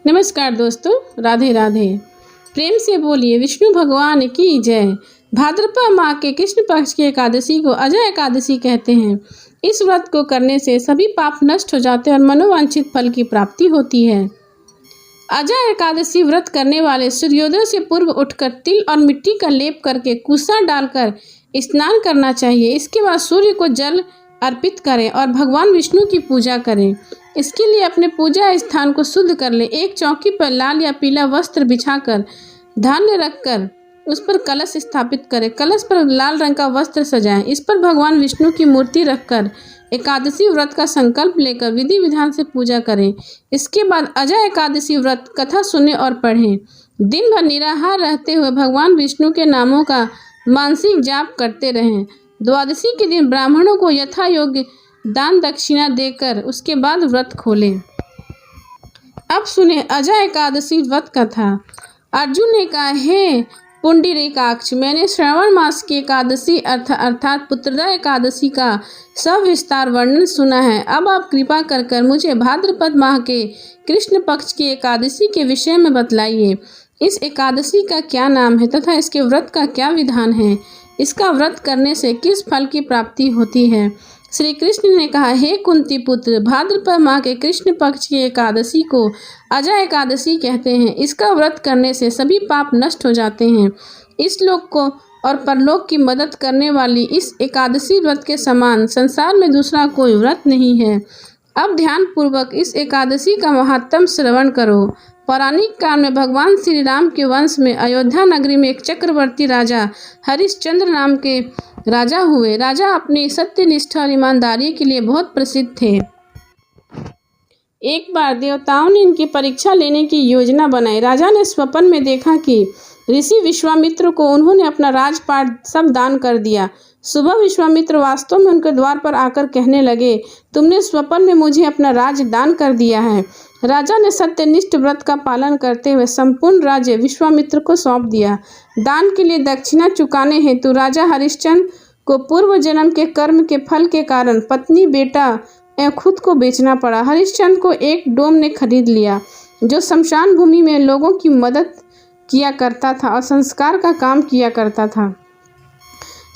नमस्कार दोस्तों, राधे राधे। प्रेम से बोलिए विष्णु भगवान की जय। भाद्रपद माह के कृष्ण पक्ष की एकादशी को अजय एकादशी कहते हैं। इस व्रत को करने से सभी पाप नष्ट हो जाते हैं और मनोवांछित फल की प्राप्ति होती है। अजय एकादशी व्रत करने वाले सूर्योदय से पूर्व उठकर तिल और मिट्टी का लेप करके कुसा डालकर स्नान करना चाहिए। इसके बाद सूर्य को जल अर्पित करें और भगवान विष्णु की पूजा करें। इसके लिए अपने पूजा स्थान को शुद्ध कर लें। एक चौकी पर लाल या पीला वस्त्र बिछाकर धान्य रखकर उस पर कलश स्थापित करें। कलश पर लाल रंग का वस्त्र सजाएं। इस पर भगवान विष्णु की मूर्ति रखकर एकादशी व्रत का संकल्प लेकर विधि विधान से पूजा करें। इसके बाद अजय एकादशी व्रत कथा सुने और पढ़ें। दिन भर निराहार रहते हुए भगवान विष्णु के नामों का मानसिक जाप करते रहें। द्वादशी के दिन ब्राह्मणों को यथा योग्य दान दक्षिणा देकर उसके बाद व्रत खोलें। अब सुने अजय एकादशी व्रत कथा। अर्जुन ने कहा, हे पुंडरीकाक्ष, मैंने श्रावण मास की एकादशी अर्थात पुत्रदा एकादशी का सविस्तार वर्णन सुना है। अब आप कृपा कर मुझे भाद्रपद माह के कृष्ण पक्ष की एकादशी के विषय में बतलाइए। इस एकादशी का क्या नाम है तथा इसके व्रत का क्या विधान है? इसका व्रत करने से किस फल की प्राप्ति होती है? श्री कृष्ण ने कहा, हे कुंती पुत्र, भाद्रपद माह के कृष्ण पक्ष की एकादशी को अजय एकादशी कहते हैं। इसका व्रत करने से सभी पाप नष्ट हो जाते हैं। इस लोक को और परलोक की मदद करने वाली इस एकादशी व्रत के समान संसार में दूसरा कोई व्रत नहीं है। अब ध्यान पूर्वक इस एकादशी का महात्म श्रवण करो। पौराणिक काल में भगवान श्री राम के वंश में अयोध्या नगरी में एक चक्रवर्ती राजा हरिश्चंद्र नाम के राजा हुए। राजा अपनी सत्यनिष्ठा और ईमानदारी के लिए बहुत प्रसिद्ध थे। एक बार देवताओं ने इनकी परीक्षा लेने की योजना बनाई। राजा ने स्वप्न में देखा कि ऋषि विश्वामित्र को उन्होंने अपना राजपाट सब दान कर दिया। सुबह विश्वामित्र वास्तव में उनके द्वार पर आकर कहने लगे, तुमने स्वप्न में मुझे अपना राज दान कर दिया है। राजा ने सत्यनिष्ठ व्रत का पालन करते हुए संपूर्ण राज्य विश्वामित्र को सौंप दिया। दान के लिए दक्षिणा चुकाने हेतु राजा हरिश्चंद्र को पूर्व जन्म के कर्म के फल के कारण पत्नी, बेटा एवं खुद को बेचना पड़ा। हरिश्चंद्र को एक डोम ने खरीद लिया जो शमशान भूमि में लोगों की मदद किया करता था और संस्कार का काम किया करता था।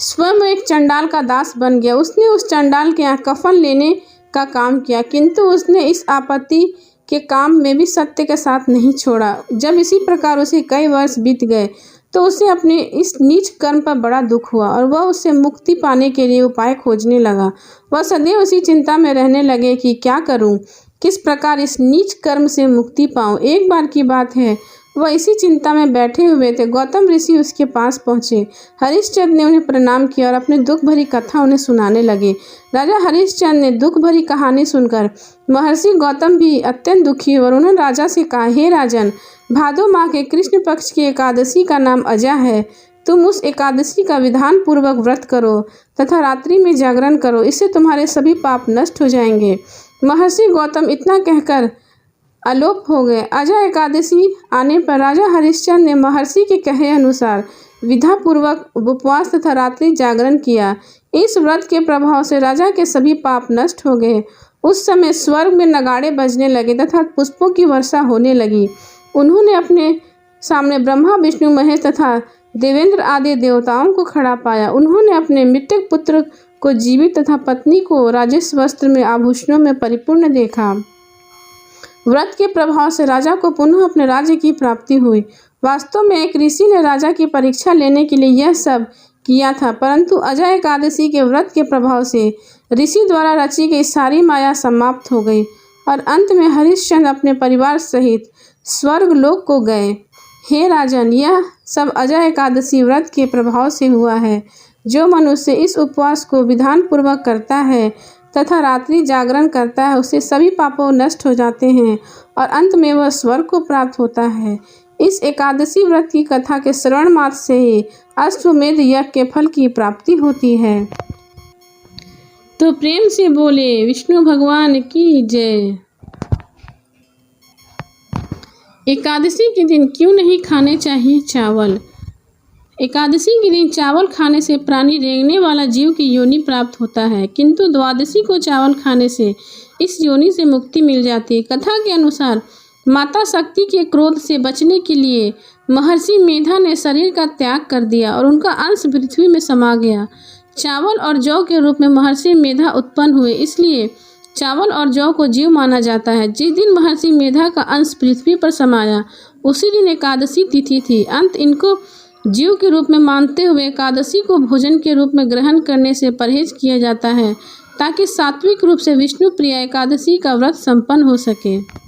स्वयं एक चंडाल का दास बन गया। उसने उस चंडाल के यहाँ कफन लेने का काम किया, किंतु उसने इस आपत्ति के काम में भी सत्य के साथ नहीं छोड़ा। जब इसी प्रकार उसे कई वर्ष बीत गए तो उसे अपने इस नीच कर्म पर बड़ा दुख हुआ और वह उससे मुक्ति पाने के लिए उपाय खोजने लगा। वह सदैव उसी चिंता में रहने लगे कि क्या करूं, किस प्रकार इस नीच कर्म से मुक्ति पाऊं। एक बार की बात है, वह इसी चिंता में बैठे हुए थे। गौतम ऋषि उसके पास पहुंचे। हरिश्चंद्र ने उन्हें प्रणाम किया और अपनी दुख भरी कथा उन्हें सुनाने लगे। राजा हरिश्चंद्र ने दुख भरी कहानी सुनकर महर्षि गौतम भी अत्यंत दुखी हुए और उन्होंने राजा से कहा, हे राजन, भादो माह के कृष्ण पक्ष की एकादशी का नाम अजय है। तुम उस एकादशी का विधान पूर्वक व्रत करो तथा रात्रि में जागरण करो। इससे तुम्हारे सभी पाप नष्ट हो जाएंगे। महर्षि गौतम इतना कहकर आलोप हो गए। अजय एकादशी आने पर राजा हरिश्चंद्र ने महर्षि के कहे अनुसार विधा पूर्वक उपवास तथा रात्रि जागरण किया। इस व्रत के प्रभाव से राजा के सभी पाप नष्ट हो गए। उस समय स्वर्ग में नगाड़े बजने लगे तथा पुष्पों की वर्षा होने लगी। उन्होंने अपने सामने ब्रह्मा, विष्णु, महेश तथा देवेंद्र आदि देवताओं को खड़ा पाया। उन्होंने अपने मृतक पुत्र को जीवित तथा पत्नी को राजस्व वस्त्र में आभूषणों में परिपूर्ण देखा। व्रत के प्रभाव से राजा को पुनः अपने राज्य की प्राप्ति हुई। वास्तव में एक ऋषि ने राजा की परीक्षा लेने के लिए यह सब किया था, परंतु अजय एकादशी के व्रत के प्रभाव से ऋषि द्वारा रची गई सारी माया समाप्त हो गई और अंत में हरिश्चंद्र अपने परिवार सहित स्वर्ग लोक को गए। हे राजन, यह सब अजय एकादशी व्रत के प्रभाव से हुआ है। जो मनुष्य इस उपवास को विधान पूर्वक करता है तथा रात्रि जागरण करता है, उससे सभी पापों नष्ट हो जाते हैं और अंत में वह स्वर्ग को प्राप्त होता है। इस एकादशी व्रत की कथा के श्रवण मात्र से ही अश्वमेध यज्ञ के फल की प्राप्ति होती है। तो प्रेम से बोले विष्णु भगवान की जय। एकादशी के दिन क्यों नहीं खाने चाहिए चावल? एकादशी के दिन चावल खाने से प्राणी रेंगने वाला जीव की योनि प्राप्त होता है, किंतु द्वादशी को चावल खाने से इस योनि से मुक्ति मिल जाती है। कथा के अनुसार माता शक्ति के क्रोध से बचने के लिए महर्षि मेधा ने शरीर का त्याग कर दिया और उनका अंश पृथ्वी में समा गया। चावल और जौ के रूप में महर्षि मेधा उत्पन्न हुए, इसलिए चावल और जौ को जीव माना जाता है। जिस दिन महर्षि मेधा का अंश पृथ्वी पर समाया उसी दिन एकादशी तिथि थी। अंत इनको जीव के रूप में मानते हुए एकादशी को भोजन के रूप में ग्रहण करने से परहेज किया जाता है ताकि सात्विक रूप से विष्णु प्रिया एकादशी का व्रत संपन्न हो सके।